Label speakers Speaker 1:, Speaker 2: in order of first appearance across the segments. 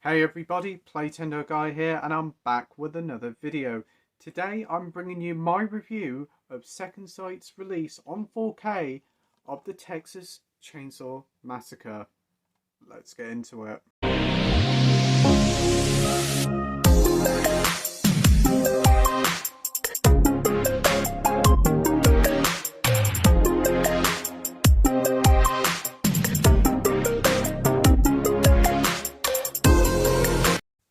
Speaker 1: Hey everybody, Playtendoguy here, and I'm back with another video. Today I'm bringing you my review of Second Sight's release on 4K of the Texas Chainsaw Massacre. Let's get into it.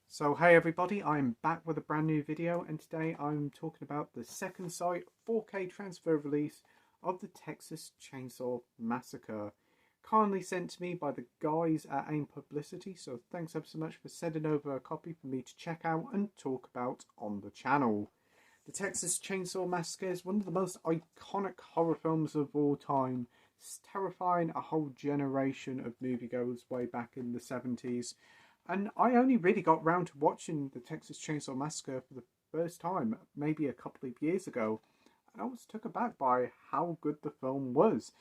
Speaker 1: So hey everybody, I'm back with a brand new video, and today I'm talking about the Second Sight 4K transfer release of the Texas Chainsaw Massacre. Kindly sent to me by the guys at AIM Publicity, so thanks ever so much for sending over a copy for me to check out and talk about on the channel. The Texas Chainsaw Massacre is one of the most iconic horror films of all time. It's terrifying a whole generation of moviegoers way back in the 70s. And I only really got round to watching the Texas Chainsaw Massacre for the first time, maybe a couple of years ago. And I was taken aback by how good the film was.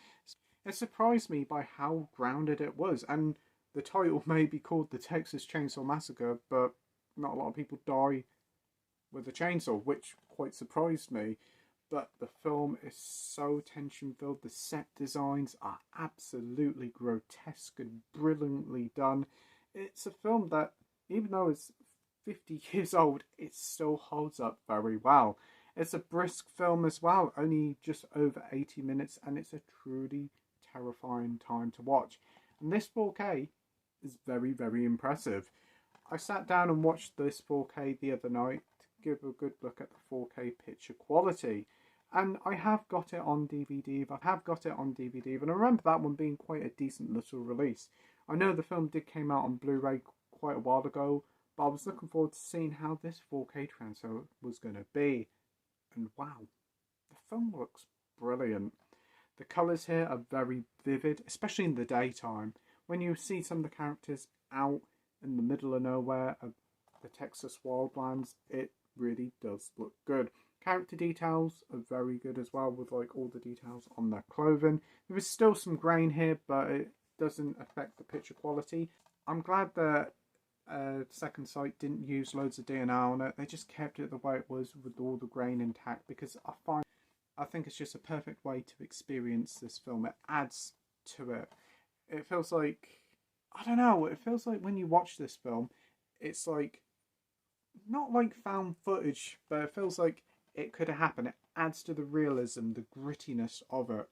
Speaker 1: It surprised me by how grounded it was. And the title may be called the Texas Chainsaw Massacre, but not a lot of people die with a chainsaw, which quite surprised me. But the film is so tension-filled. The set designs are absolutely grotesque and brilliantly done. It's a film that, even though it's 50 years old, it still holds up very well. It's a brisk film as well, only just over 80 minutes, and it's a truly terrifying time to watch. And this 4K is very, very impressive. I sat down and watched this 4K the other night to give a good look at the 4K picture quality. And I have got it on DVD. And I remember that one being quite a decent little release. I know the film did came out on Blu-ray quite a while ago, but I was looking forward to seeing how this 4K transfer was going to be. And wow, the film looks brilliant. The colours here are very vivid, especially in the daytime. When you see some of the characters out in the middle of nowhere of the Texas wildlands, it really does look good. Character details are very good as well, with like all the details on their clothing. There is still some grain here, but it doesn't affect the picture quality. I'm glad that Second Sight didn't use loads of DNA on it. They just kept it the way it was with all the grain intact, because I think it's just a perfect way to experience this film. It adds to it. It feels like, I don't know, it feels like when you watch this film, it's like, not like found footage, but it feels like it could have happened. It adds to the realism, the grittiness of it.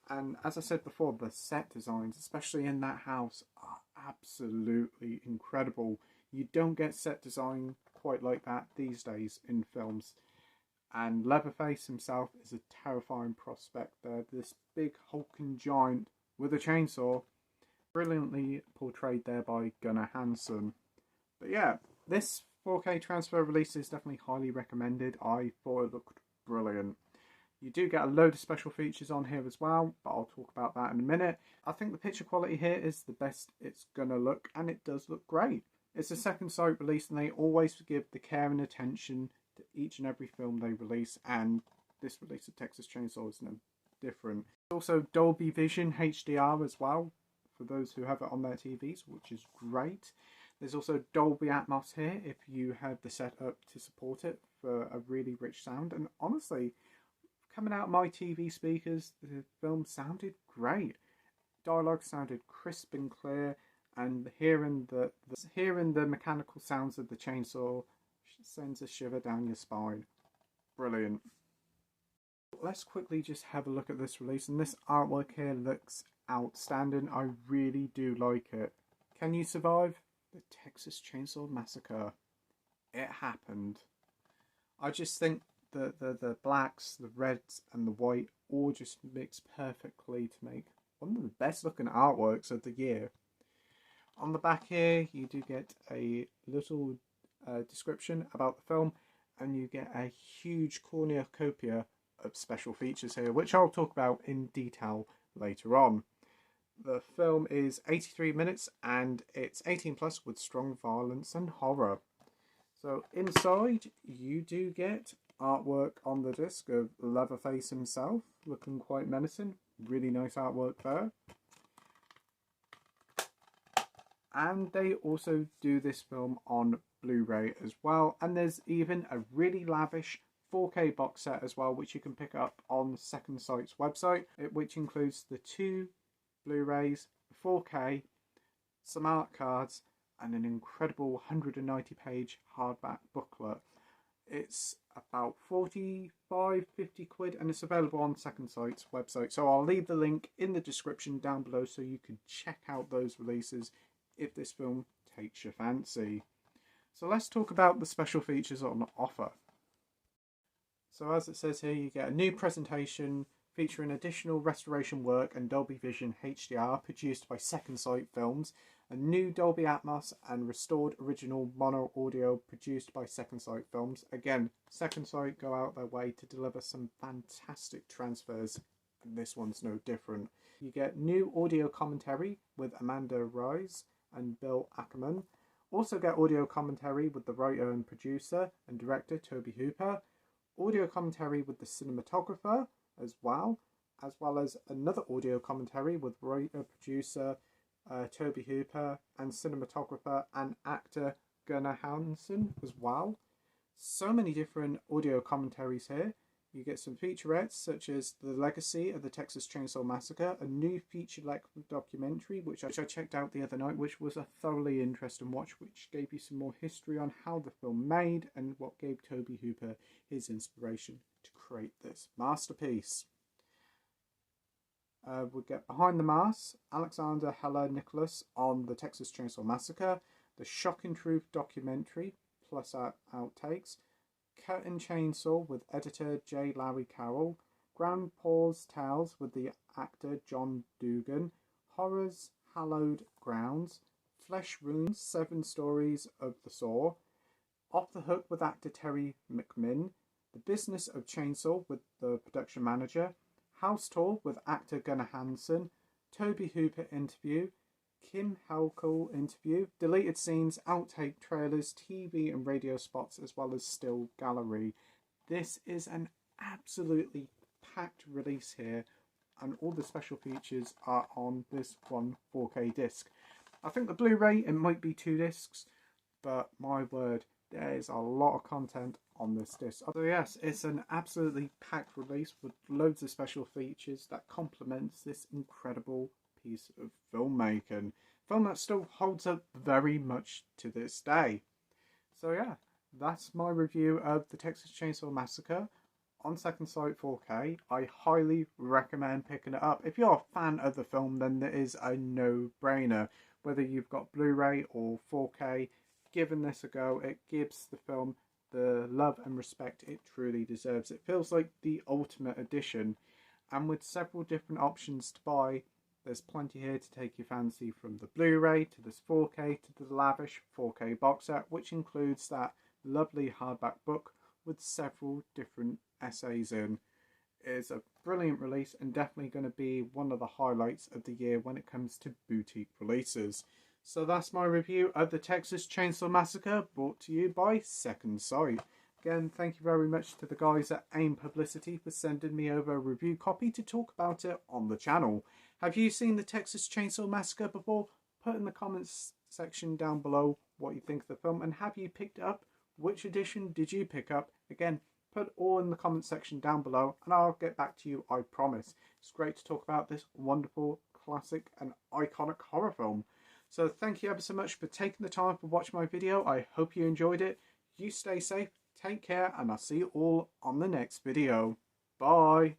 Speaker 1: And as I said before, the set designs, especially in that house, are absolutely incredible. You don't get set design quite like that these days in films. And Leatherface himself is a terrifying prospect there. This big hulking giant with a chainsaw, brilliantly portrayed there by Gunnar Hansen. But yeah, this 4K transfer release is definitely highly recommended. I thought it looked brilliant. You do get a load of special features on here as well, but I'll talk about that in a minute. I think the picture quality here is the best it's going to look, and it does look great. It's a Second Sight release, and they always give the care and attention to each and every film they release, and this release of Texas Chainsaw is no different. Also Dolby Vision HDR as well, for those who have it on their TVs, which is great. There's also Dolby Atmos here, if you have the setup to support it, for a really rich sound. And honestly, coming out of my TV speakers, the film sounded great. Dialogue sounded crisp and clear, and hearing the mechanical sounds of the chainsaw sends a shiver down your spine. Brilliant. Let's quickly just have a look at this release, and this artwork here looks outstanding. I really do like it. Can you survive the Texas Chainsaw Massacre? It happened. I just think the blacks, the reds and the white all just mix perfectly to make one of the best looking artworks of the year. On the back here you do get a little description about the film, and you get a huge cornucopia of special features here, which I'll talk about in detail later on. The film is 83 minutes and it's 18 plus with strong violence and horror. So inside you do get artwork on the disc of Leatherface himself, looking quite menacing. Really nice artwork there. And they also do this film on Blu-ray as well. And there's even a really lavish 4K box set as well, which you can pick up on Second Sight's website, which includes the 2 Blu-rays, the 4K, some art cards, and an incredible 190-page hardback booklet. It's about 50 quid, and it's available on Second Sight's website. So I'll leave the link in the description down below so you can check out those releases if this film takes your fancy. So let's talk about the special features on offer. So as it says here, you get a new presentation featuring additional restoration work and Dolby Vision HDR produced by Second Sight Films, a new Dolby Atmos and restored original mono audio produced by Second Sight Films. Again, Second Sight go out their way to deliver some fantastic transfers, and this one's no different. You get new audio commentary with Amanda Rise and Bill Ackerman. Also get audio commentary with the writer and producer and director Toby Hooper. Audio commentary with the cinematographer as well as another audio commentary with writer, producer Toby Hooper and cinematographer and actor Gunnar Hansen as well. So many different audio commentaries here. You get some featurettes such as The Legacy of the Texas Chainsaw Massacre, a new feature-length documentary which I checked out the other night, which was a thoroughly interesting watch, which gave you some more history on how the film made and what gave Toby Hooper his inspiration to create this masterpiece. We'll get Behind the Mask, Alexander Heller Nicholas on the Texas Chainsaw Massacre, the Shocking Truth documentary plus outtakes, Curtain Chainsaw with editor J. Larry Carroll, Grandpa's Tales with the actor John Dugan, Horrors Hallowed Grounds, Flesh Wounds, 7 Stories of the Saw, Off the Hook with actor Terry McMinn, The Business of Chainsaw with the production manager, House Tour with actor Gunnar Hansen, Toby Hooper interview, Kim Helkel interview, deleted scenes, outtake trailers, TV and radio spots, as well as still gallery. This is an absolutely packed release here, and all the special features are on this one 4K disc. I think the Blu-ray, it might be 2 discs, but my word, there is a lot of content on this disc. So yes, it's an absolutely packed release with loads of special features that complements this incredible piece of filmmaking. Film that still holds up very much to this day. So yeah, that's my review of the Texas Chainsaw Massacre on Second Sight 4K. I highly recommend picking it up. If you're a fan of the film, then it is a no-brainer. Whether you've got Blu-ray or 4K, giving this a go, it gives the film the love and respect it truly deserves. It feels like the ultimate edition, and with several different options to buy, there's plenty here to take your fancy, from the Blu-ray to this 4K to the lavish 4K box set, which includes that lovely hardback book with several different essays in. It's a brilliant release and definitely going to be one of the highlights of the year when it comes to boutique releases. So that's my review of the Texas Chainsaw Massacre, brought to you by Second Sight. Again, thank you very much to the guys at AIM Publicity for sending me over a review copy to talk about it on the channel. Have you seen the Texas Chainsaw Massacre before? Put in the comments section down below what you think of the film, and have you picked it up? Which edition did you pick up? Again, put all in the comments section down below and I'll get back to you, I promise. It's great to talk about this wonderful, classic and iconic horror film. So thank you ever so much for taking the time to watch my video. I hope you enjoyed it. You stay safe, take care, and I'll see you all on the next video. Bye.